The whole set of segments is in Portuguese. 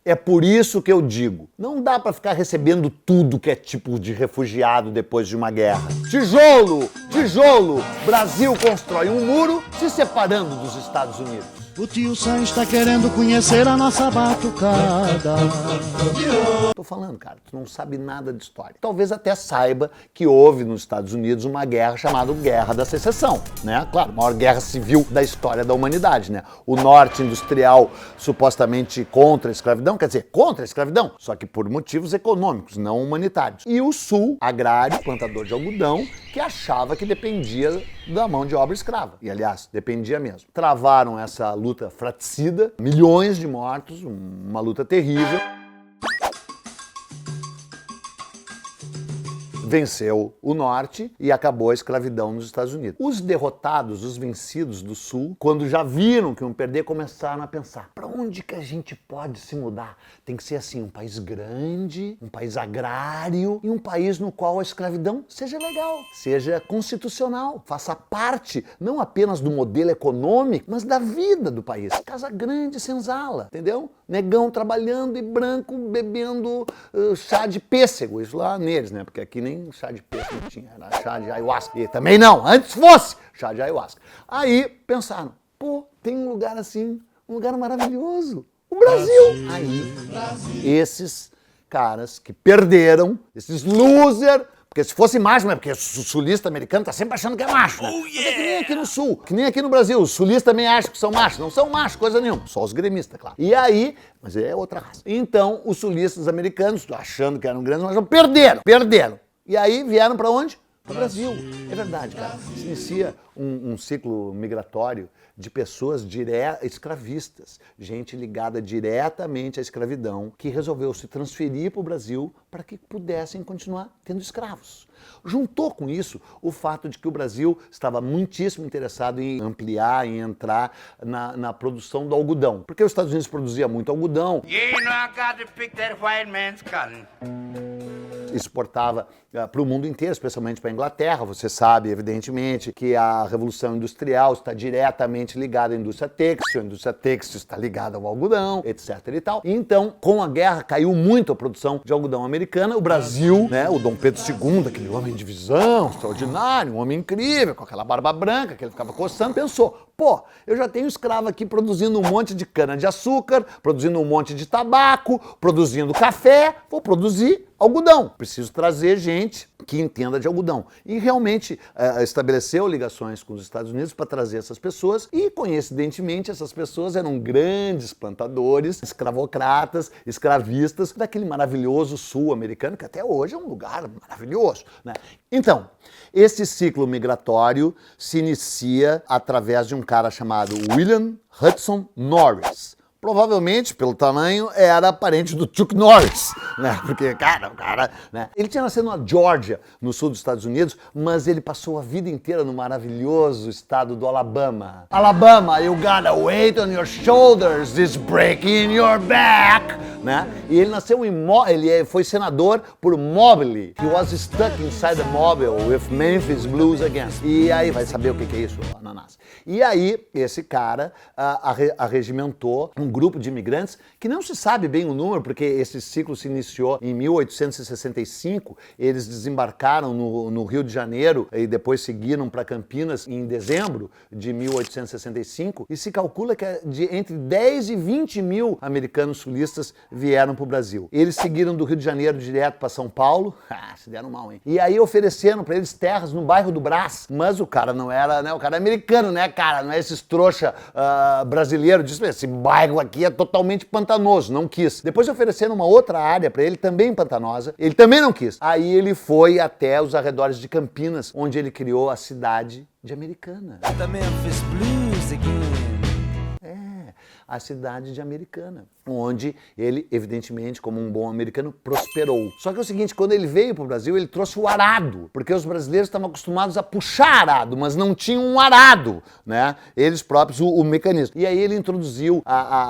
É por isso que eu digo, não dá para ficar recebendo tudo que é tipo de refugiado depois de uma guerra. Tijolo, tijolo, Brasil constrói um muro se separando dos Estados Unidos. O tio Sam está querendo conhecer a nossa batucada. Tô falando, cara, tu não sabe nada de história. Talvez até saiba que houve nos Estados Unidos uma guerra chamada Guerra da Secessão, né? Claro, a maior guerra civil da história da humanidade, né? O norte industrial supostamente contra a escravidão, quer dizer, contra a escravidão, só que por motivos econômicos, não humanitários. E o sul, agrário, plantador de algodão, que achava que dependia da mão de obra escrava. E, aliás, dependia mesmo. Travaram essa luta fratricida, milhões de mortos, uma luta terrível. Venceu o norte e acabou a escravidão nos Estados Unidos. Os derrotados, os vencidos do sul, quando já viram que iam perder, começaram a pensar, para onde que a gente pode se mudar? Tem que ser assim, um país grande, um país agrário e um país no qual a escravidão seja legal, seja constitucional, faça parte não apenas do modelo econômico, mas da vida do país. Casa grande, senzala, entendeu? Negão trabalhando e branco bebendo chá de pêssego, isso lá neles, né? Porque aqui nem chá de pêssego tinha, era chá de ayahuasca. E também não, antes fosse chá de ayahuasca. Aí pensaram, pô, tem um lugar assim, um lugar maravilhoso, o Brasil. Aí, esses caras que perderam, esses loser, porque se fosse macho, mas porque o sulista americano tá sempre achando que é macho, né? Mas é que nem aqui no sul, que nem aqui no Brasil, os sulistas também acham que são machos, não são machos, coisa nenhuma, só os gremistas, claro. E aí, mas é outra raça. Então, os sulistas americanos, achando que eram grandes, mas perderam. E aí vieram para onde? Para o Brasil. É verdade, cara. Se inicia um ciclo migratório de pessoas escravistas, gente ligada diretamente à escravidão, que resolveu se transferir para o Brasil para que pudessem continuar tendo escravos. Juntou com isso o fato de que o Brasil estava muitíssimo interessado em ampliar, em entrar na produção do algodão. Porque os Estados Unidos produziam muito algodão. Exportava para o mundo inteiro, especialmente para a Inglaterra. Você sabe, evidentemente, que a Revolução Industrial está diretamente ligada à indústria têxtil, a indústria têxtil está ligada ao algodão, etc. e tal. Então, com a guerra, caiu muito a produção de algodão americana. O Brasil, né, o Dom Pedro II, aquele homem de visão extraordinário, um homem incrível, com aquela barba branca que ele ficava coçando, pensou, pô, eu já tenho escravo aqui produzindo um monte de cana-de-açúcar, produzindo um monte de tabaco, produzindo café, vou produzir algodão. Preciso trazer gente que entenda de algodão. E realmente estabeleceu ligações com os Estados Unidos para trazer essas pessoas e, coincidentemente, essas pessoas eram grandes plantadores, escravocratas, escravistas daquele maravilhoso sul americano, que até hoje é um lugar maravilhoso, né? Então, esse ciclo migratório se inicia através de um cara chamado William Hudson Norris. Provavelmente, pelo tamanho, era parente do Chuck Norris, né? Porque, o cara, né? Ele tinha nascido na Geórgia, no sul dos Estados Unidos, mas ele passou a vida inteira no maravilhoso estado do Alabama. Alabama, you got a weight on your shoulders, this breaking your back, né? E ele nasceu ele foi senador por Mobley. He was stuck inside the Mobile with Memphis Blues again. E aí, vai saber o que é isso, ananás. E aí, esse cara arregimentou um grupo de imigrantes que não se sabe bem o número, porque esse ciclo se iniciou em 1865, eles desembarcaram no Rio de Janeiro e depois seguiram para Campinas em dezembro de 1865, e se calcula que entre 10 e 20 mil americanos sulistas vieram para o Brasil. Eles seguiram do Rio de Janeiro direto para São Paulo, se deram mal, hein? E aí ofereceram para eles terras no bairro do Brás, mas o cara não era, né? O cara é americano, né, cara? Não é esses trouxa brasileiro, disse, esse bairro aqui é totalmente pantanoso, não quis. Depois ofereceram uma outra área para ele, também pantanosa, ele também não quis. Aí ele foi até os arredores de Campinas, onde ele criou a cidade de Americana. The Memphis Blues again. A cidade de Americana, onde ele, evidentemente, como um bom americano, prosperou. Só que é o seguinte, quando ele veio para o Brasil, ele trouxe o arado, porque os brasileiros estavam acostumados a puxar arado, mas não tinham um arado, né? Eles próprios, o mecanismo. E aí ele introduziu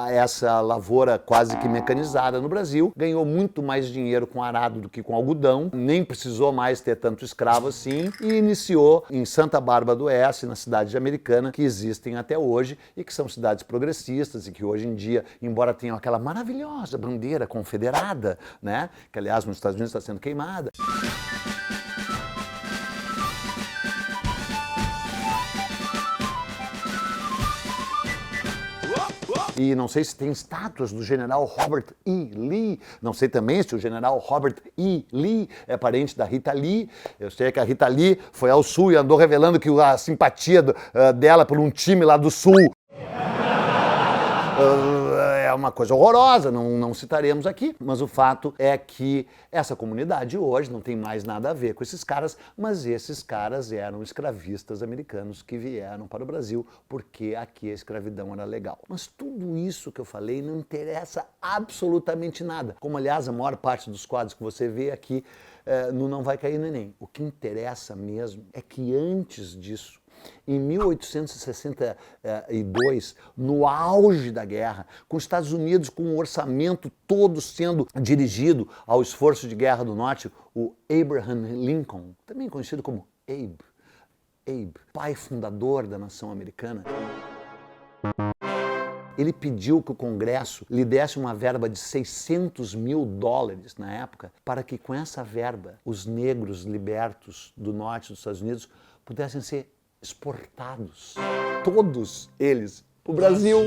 essa lavoura quase que mecanizada no Brasil, ganhou muito mais dinheiro com arado do que com algodão, nem precisou mais ter tanto escravo assim, e iniciou em Santa Bárbara do Oeste, na cidade de Americana, que existem até hoje e que são cidades progressistas, e que hoje em dia, embora tenham aquela maravilhosa bandeira confederada, né? Que, aliás, nos Estados Unidos está sendo queimada. E não sei se tem estátuas do general Robert E. Lee. Não sei também se o general Robert E. Lee é parente da Rita Lee. Eu sei que a Rita Lee foi ao Sul e andou revelando que a simpatia dela por um time lá do Sul é uma coisa horrorosa, não citaremos aqui, mas o fato é que essa comunidade hoje não tem mais nada a ver com esses caras, mas esses caras eram escravistas americanos que vieram para o Brasil porque aqui a escravidão era legal. Mas tudo isso que eu falei não interessa absolutamente nada, como aliás a maior parte dos quadros que você vê aqui no Não Vai Cair no Enem. O que interessa mesmo é que antes disso, em 1862, no auge da guerra, com os Estados Unidos com o orçamento todo sendo dirigido ao esforço de guerra do norte, o Abraham Lincoln, também conhecido como Abe, pai fundador da nação americana, ele pediu que o Congresso lhe desse uma verba de $600 mil na época, para que com essa verba os negros libertos do norte dos Estados Unidos pudessem ser exportados, todos eles, para o Brasil.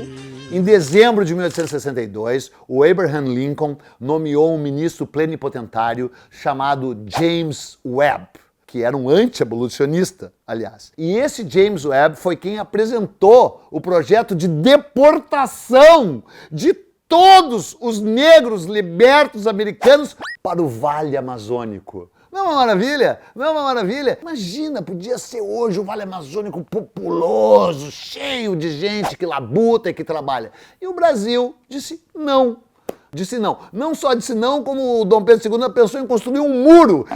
Em dezembro de 1862, o Abraham Lincoln nomeou um ministro plenipotentário chamado James Webb, que era um anti-abolicionista, aliás. E esse James Webb foi quem apresentou o projeto de deportação de todos os negros libertos americanos para o Vale Amazônico. Não é uma maravilha? Não é uma maravilha? Imagina, podia ser hoje o Vale Amazônico populoso, cheio de gente que labuta e que trabalha. E o Brasil disse não. Disse não. Não só disse não, como o Dom Pedro II pensou em construir um muro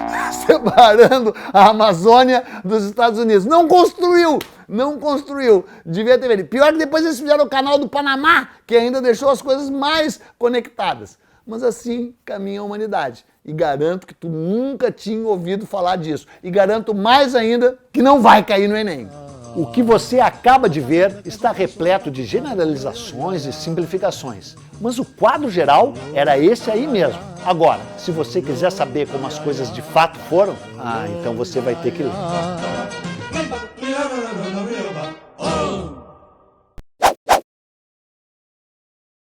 separando a Amazônia dos Estados Unidos. Não construiu! Não construiu. Devia ter feito. Pior que depois eles fizeram o canal do Panamá, que ainda deixou as coisas mais conectadas. Mas assim caminha a humanidade. E garanto que tu nunca tinha ouvido falar disso. E garanto mais ainda que não vai cair no Enem. O que você acaba de ver está repleto de generalizações e simplificações. Mas o quadro geral era esse aí mesmo. Agora, se você quiser saber como as coisas de fato foram, então você vai ter que ler.